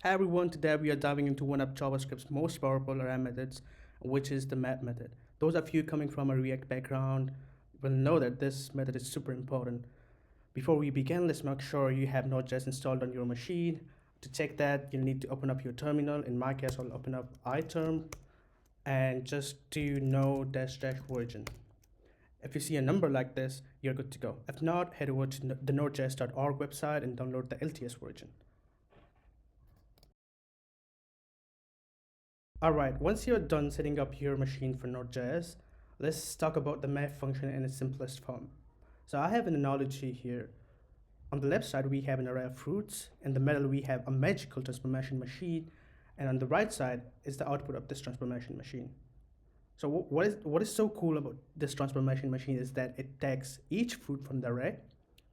Hi everyone, today we are diving into one of JavaScript's most powerful array methods, which is the map method. Those of you coming from a React background will know that this method is super important. Before we begin, let's make sure you have Node.js installed on your machine. To check that, you'll need to open up your terminal. In my case, I'll open up iterm and just do node-version. If you see a number like this, you're good to go. If not, head over to the nodejs.org website and download the LTS version. All right, once you're done setting up your machine for Node.js, let's talk about the map function in its simplest form. So I have an analogy here. On the left side, we have an array of fruits. In the middle, we have a magical transformation machine. And on the right side is the output of this transformation machine. So what is so cool about this transformation machine is that it takes each fruit from the array,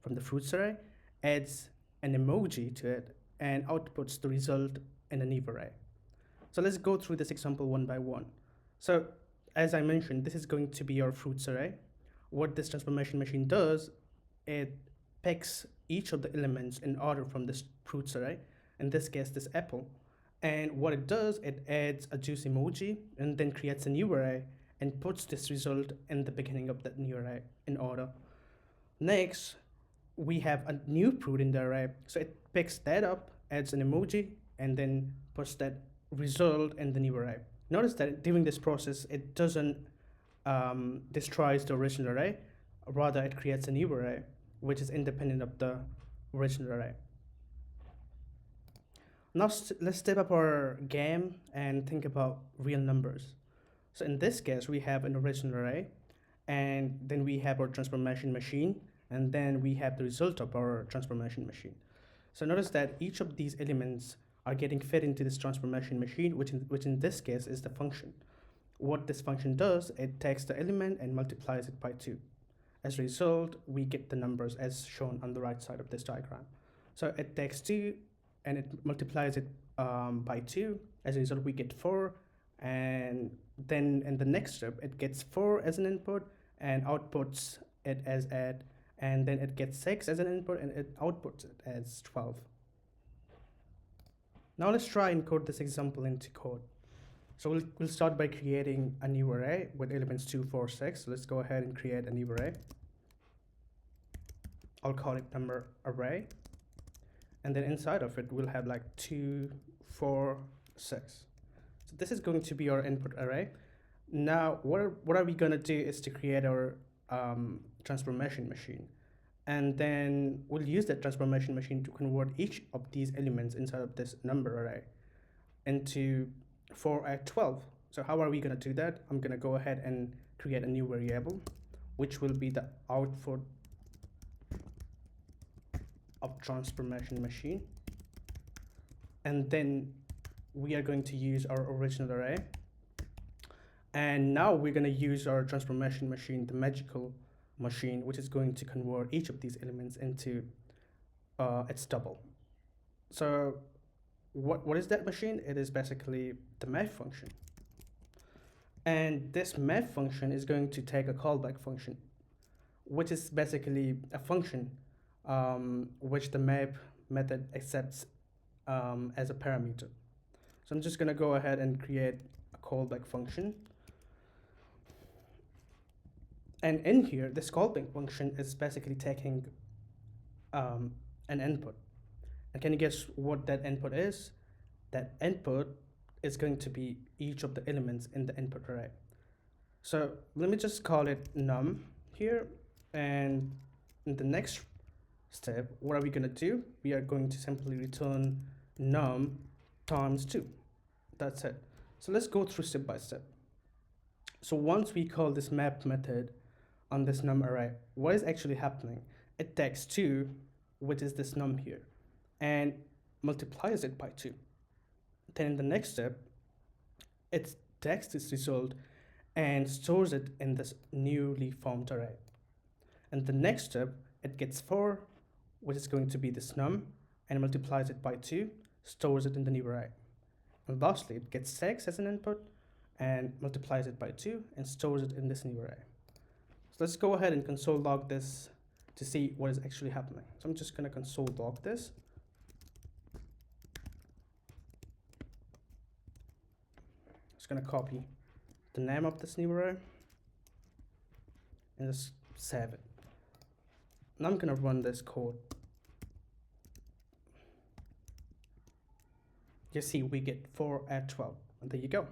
from the fruits array, adds an emoji to it, and outputs the result in a new array. So let's go through this example one by one. So as I mentioned, this is going to be your fruits array. What this transformation machine does, it picks each of the elements in order from this fruits array, in this case, this apple. And what it does, it adds a juice emoji and then creates a new array and puts this result in the beginning of that new array in order. Next, we have a new fruit in the array. So it picks that up, adds an emoji, and then puts that result in the new array. Notice that during this process, it doesn't destroys the original array. Rather, it creates a new array, which is independent of the original array. Now let's step up our game and think about real numbers. So in this case, we have an original array, and then we have our transformation machine, and then we have the result of our transformation machine. So notice that each of these elements are getting fed into this transformation machine, which in this case is the function. What this function does, it takes the element and multiplies it by 2. As a result, we get the numbers as shown on the right side of this diagram. So it takes 2 and it multiplies it by 2. As a result, we get 4. And then in the next step, it gets 4 as an input and outputs it as add. And then it gets 6 as an input and it outputs it as 12. Now let's try and code this example into code. So we'll start by creating a new array with elements 2, 4, 6. So let's go ahead and create a new array. I'll call it number array. And then inside of it, we'll have like 2, 4, 6. So this is going to be our input array. Now, what are we gonna do is to create our transformation machine. And then we'll use that transformation machine to convert each of these elements inside of this number array into 4 at 12. So how are we going to do that? I'm going to go ahead and create a new variable, which will be the output of transformation machine. And then we are going to use our original array. And now we're going to use our transformation machine, the magical machine, which is going to convert each of these elements into its double. So what is that machine? It is basically the map function. And this map function is going to take a callback function, which is basically a function which the map method accepts as a parameter. So I'm just going to go ahead and create a callback function. And in here, this callback function is basically taking an input. And can you guess what that input is? That input is going to be each of the elements in the input array. So let me just call it num here. And in the next step, what are we going to do? We are going to simply return num times 2. That's it. So let's go through step by step. So once we call this map method on this num array, what is actually happening? It takes 2, which is this num here, and multiplies it by 2. Then in the next step, it takes this result and stores it in this newly formed array. And the next step, it gets 4, which is going to be this num, and multiplies it by 2, stores it in the new array. And lastly, it gets 6 as an input and multiplies it by 2 and stores it in this new array. So let's go ahead and console log this to see what is actually happening. So I'm just going to console log this. Just gonna copy the name of this new array and just save it. Now I'm gonna run this code. You see we get 4 at 12, and there you go.